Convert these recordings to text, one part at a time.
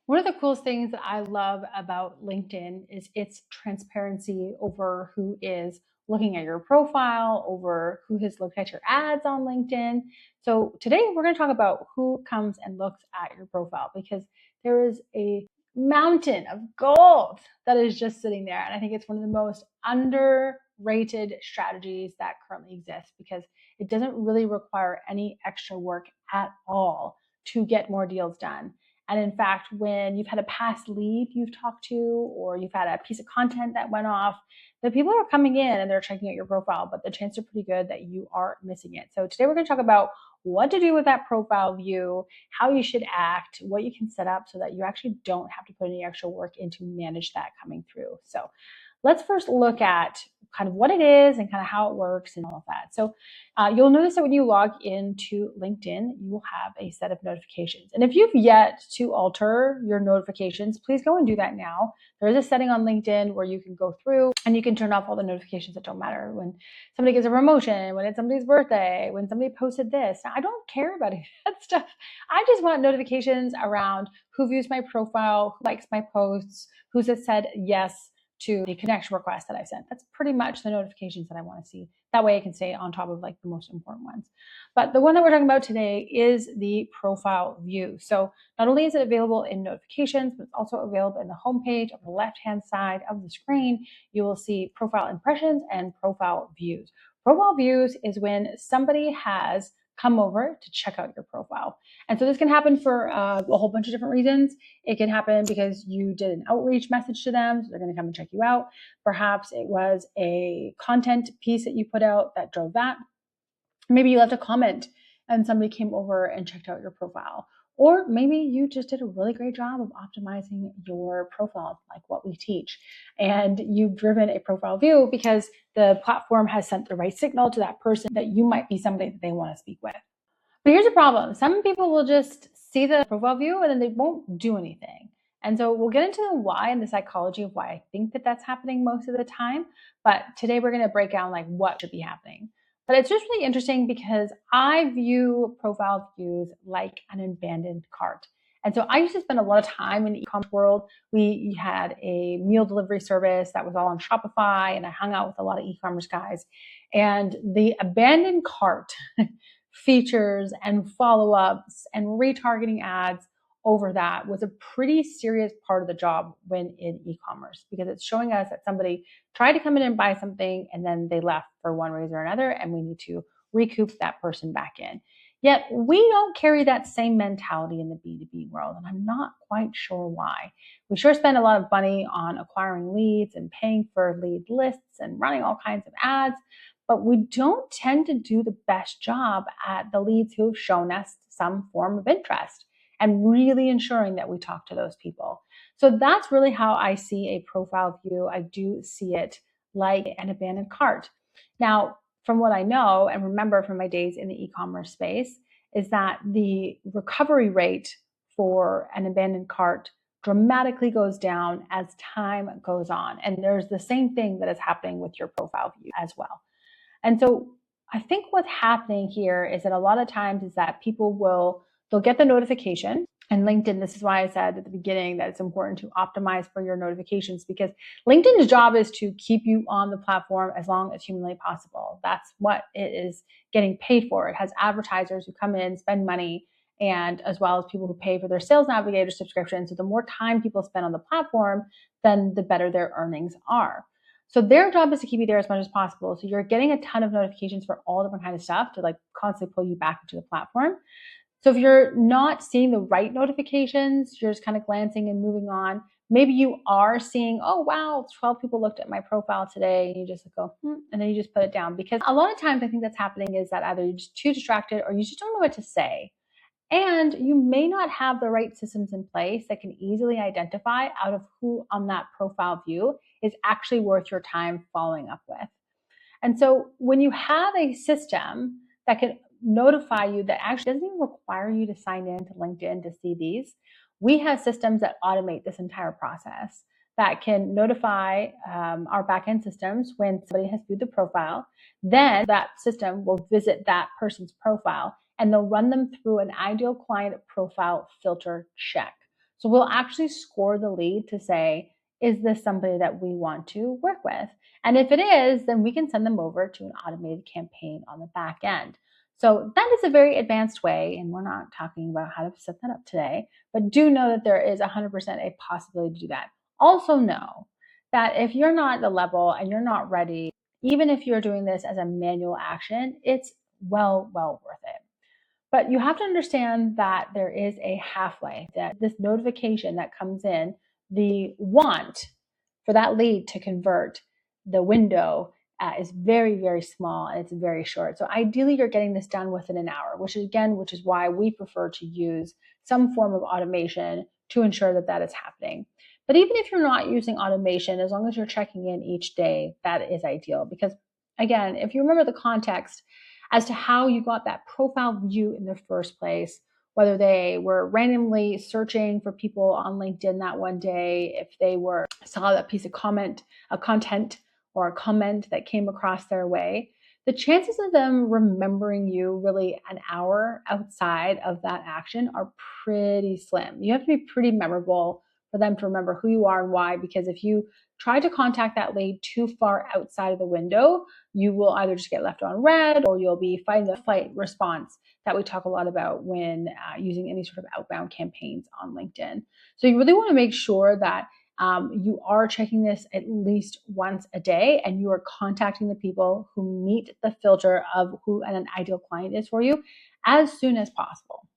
One of the coolest things that I love about LinkedIn is its transparency over who is looking at your profile, over who has looked at your ads on LinkedIn. So today we're going to talk about who comes and looks at your profile because there is a mountain of gold that is just sitting there. And I think it's one of the most underrated strategies that currently exist because it doesn't really require any extra work at all to get more deals done. And in fact, when you've had a past lead you've talked to, or you've had a piece of content that went off, the people are coming in and they're checking out your profile, but the chances are pretty good that you are missing it. So today we're going to talk about what to do with that profile view, how you should act, what you can set up so that you actually don't have to put any extra work in to manage that coming through. So let's first look at kind of what it is and kind of how it works and all of that. So you'll notice that when you log into LinkedIn, you will have a set of notifications. And if you've yet to alter your notifications, please go and do that now. There is a setting on LinkedIn where you can go through and you can turn off all the notifications that don't matter. When somebody gets a promotion, when it's somebody's birthday, when somebody posted this. Now, I don't care about any of that stuff. I just want notifications around who views my profile, who likes my posts, who's said yes to the connection request that I sent. That's pretty much the notifications that I want to see. That way I can stay on top of like the most important ones. But the one that we're talking about today is the profile view. So not only is it available in notifications, but it's also available in the homepage on the left-hand side of the screen. You will see profile impressions and profile views. Profile views is when somebody has come over to check out your profile. And so this can happen for a whole bunch of different reasons. It can happen because you did an outreach message to them, so they're going to come and check you out. Perhaps it was a content piece that you put out that drove that. Maybe you left a comment and somebody came over and checked out your profile. Or maybe you just did a really great job of optimizing your profile, like what we teach. And you've driven a profile view because the platform has sent the right signal to that person that you might be somebody that they want to speak with. But here's the problem. Some people will just see the profile view and then they won't do anything. And so we'll get into the why and the psychology of why I think that that's happening most of the time. But today we're going to break down like what should be happening. But it's just really interesting because I view profile views like an abandoned cart. And so I used to spend a lot of time in the e-commerce world. We had a meal delivery service that was all on Shopify, and I hung out with a lot of e-commerce guys. And the abandoned cart features and follow-ups and retargeting ads over that was a pretty serious part of the job when in e-commerce, because it's showing us that somebody tried to come in and buy something and then they left for one reason or another, and we need to recoup that person back in. Yet we don't carry that same mentality in the B2B world, and I'm not quite sure why. We sure spend a lot of money on acquiring leads and paying for lead lists and running all kinds of ads, but we don't tend to do the best job at the leads who've shown us some form of interest and really ensuring that we talk to those people. So that's really how I see a profile view. I do see it like an abandoned cart. Now, from what I know and remember from my days in the e-commerce space, is that the recovery rate for an abandoned cart dramatically goes down as time goes on. And there's the same thing that is happening with your profile view as well. And so I think what's happening here is that a lot of times is that they'll get the notification. And LinkedIn, this is why I said at the beginning that it's important to optimize for your notifications, because LinkedIn's job is to keep you on the platform as long as humanly possible. That's what it is getting paid for. It has advertisers who come in, spend money, and as well as people who pay for their Sales Navigator subscription. So the more time people spend on the platform, then the better their earnings are. So their job is to keep you there as much as possible. So you're getting a ton of notifications for all different kinds of stuff to like constantly pull you back into the platform. So if you're not seeing the right notifications, you're just kind of glancing and moving on. Maybe you are seeing, oh, wow, 12 people looked at my profile today. And you just go, and then you just put it down. Because a lot of times I think that's happening is that either you're just too distracted or you just don't know what to say. And you may not have the right systems in place that can easily identify out of who on that profile view is actually worth your time following up with. And so when you have a system that can notify you that actually doesn't even require you to sign in to LinkedIn to see these, we have systems that automate this entire process that can notify our backend systems when somebody has viewed the profile. Then that system will visit that person's profile and they'll run them through an ideal client profile filter check. So we'll actually score the lead to say, is this somebody that we want to work with? And if it is, then we can send them over to an automated campaign on the back end. So that is a very advanced way, and we're not talking about how to set that up today, but do know that there is 100% a possibility to do that. Also know that if you're not at the level and you're not ready, even if you're doing this as a manual action, it's well worth it. But you have to understand that there is a half-life, that this notification that comes in, the want for that lead to convert, the window is very small and it's very short. So ideally you're getting this done within an hour, which is why we prefer to use some form of automation to ensure that that is happening. But even if you're not using automation, as long as you're checking in each day, that is ideal. Because again, if you remember the context as to how you got that profile view in the first place, whether they were randomly searching for people on LinkedIn that one day, if they saw that piece of content or a comment that came across their way, the chances of them remembering you really an hour outside of that action are pretty slim. You have to be pretty memorable for them to remember who you are and why, because if you try to contact that lead too far outside of the window, you will either just get left on red or you'll be fighting the fight response that we talk a lot about when using any sort of outbound campaigns on LinkedIn. So you really want to make sure that you are checking this at least once a day and you are contacting the people who meet the filter of who an ideal client is for you as soon as possible.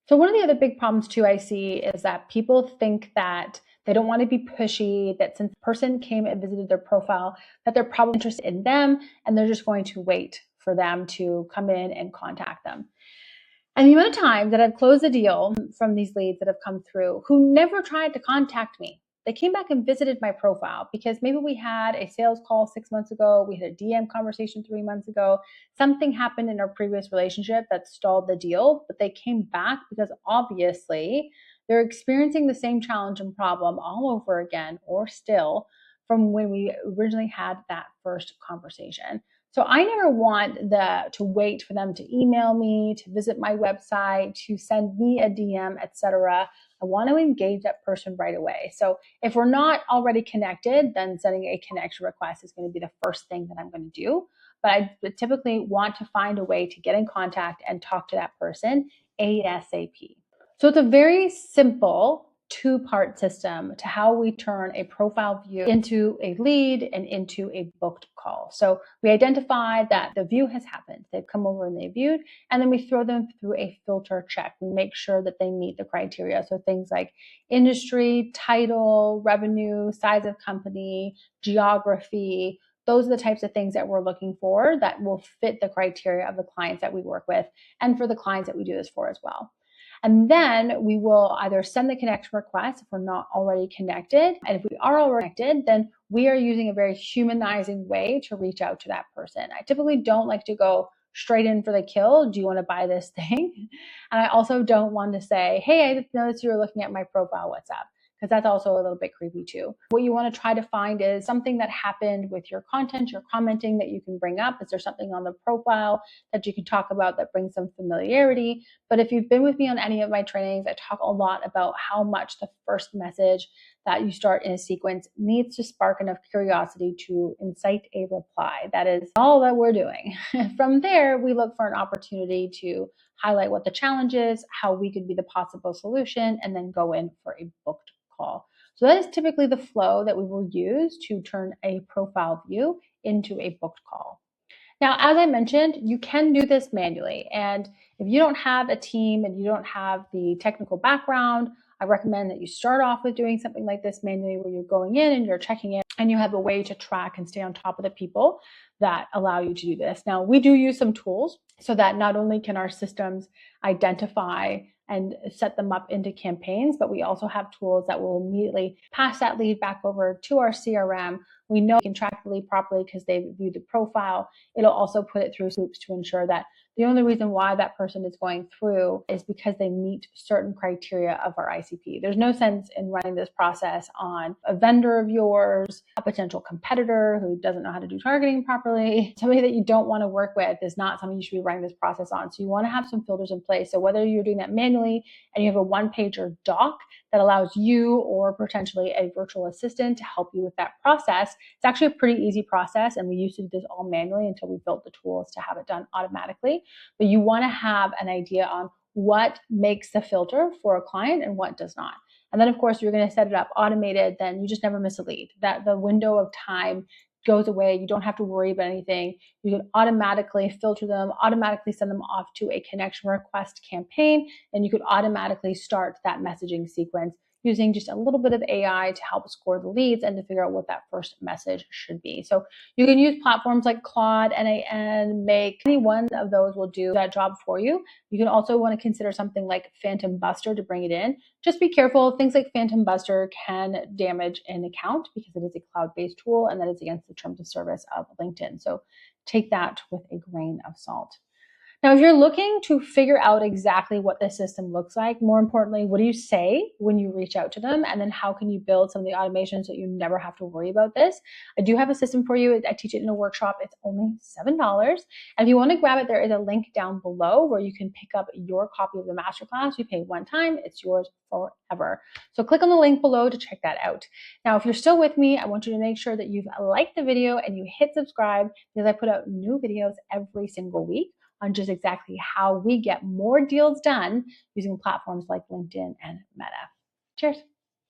So one of the other big problems too I see is that people think that they don't want to be pushy, that since the person came and visited their profile, that they're probably interested in them and they're just going to wait for them to come in and contact them. And the amount of times that I've closed a deal from these leads that have come through who never tried to contact me. They came back and visited my profile because maybe we had a sales call 6 months ago, we had a DM conversation 3 months ago, something happened in our previous relationship that stalled the deal, but they came back because obviously they're experiencing the same challenge and problem all over again or still from when we originally had that first conversation. So I never want to wait for them to email me, to visit my website, to send me a DM, etc. I want to engage that person right away. So if we're not already connected, then sending a connection request is going to be the first thing that I'm going to do. But I typically want to find a way to get in contact and talk to that person ASAP. So it's a very simple two-part system to how we turn a profile view into a lead and into a booked call. So we identify that the view has happened. They've come over and they viewed, and then we throw them through a filter check. We make sure that they meet the criteria. So things like industry, title, revenue, size of company, geography. Those are the types of things that we're looking for that will fit the criteria of the clients that we work with and for the clients that we do this for as well. And then we will either send the connection request if we're not already connected. And if we are already connected, then we are using a very humanizing way to reach out to that person. I typically don't like to go straight in for the kill. Do you want to buy this thing? And I also don't want to say, hey, I noticed you were looking at my profile. What's up? Because that's also a little bit creepy too. What you want to try to find is something that happened with your content, your commenting that you can bring up. Is there something on the profile that you can talk about that brings some familiarity? But if you've been with me on any of my trainings, I talk a lot about how much the first message that you start in a sequence needs to spark enough curiosity to incite a reply. That is all that we're doing. From there, we look for an opportunity to highlight what the challenge is, how we could be the possible solution, and then go in for a booked call. So that is typically the flow that we will use to turn a profile view into a booked call. Now, as I mentioned, you can do this manually. And if you don't have a team and you don't have the technical background, I recommend that you start off with doing something like this manually where you're going in and you're checking in and you have a way to track and stay on top of the people that allow you to do this. Now, we do use some tools so that not only can our systems identify and set them up into campaigns, but we also have tools that will immediately pass that lead back over to our CRM. We know we can track the lead properly because they've viewed the profile. It'll also put it through hoops to ensure that the only reason why that person is going through is because they meet certain criteria of our ICP. There's no sense in running this process on a vendor of yours, a potential competitor who doesn't know how to do targeting properly. Somebody that you don't want to work with is not something you should be running this process on. So you want to have some filters in place. So whether you're doing that manually and you have a one-pager doc that allows you or potentially a virtual assistant to help you with that process. It's actually a pretty easy process, and we used to do this all manually until we built the tools to have it done automatically. But you want to have an idea on what makes the filter for a client and what does not. And then, of course, you're going to set it up automated. Then you just never miss a lead. That the window of time goes away. You don't have to worry about anything. You can automatically filter them, automatically send them off to a connection request campaign, and you could automatically start that messaging sequence using just a little bit of AI to help score the leads and to figure out what that first message should be. So you can use platforms like Claude, NAN, Make. Any one of those will do that job for you. You can also want to consider something like Phantom Buster to bring it in. Just be careful. Things like Phantom Buster can damage an account because it is a cloud-based tool, and that is against the terms of service of LinkedIn. So take that with a grain of salt. Now, if you're looking to figure out exactly what this system looks like, more importantly, what do you say when you reach out to them? And then how can you build some of the automations so you never have to worry about this? I do have a system for you. I teach it in a workshop. It's only $7. And if you want to grab it, there is a link down below where you can pick up your copy of the masterclass. You pay one time. It's yours forever. So click on the link below to check that out. Now, if you're still with me, I want you to make sure that you've liked the video and you hit subscribe, because I put out new videos every single week on just exactly how we get more deals done using platforms like LinkedIn and Meta. Cheers.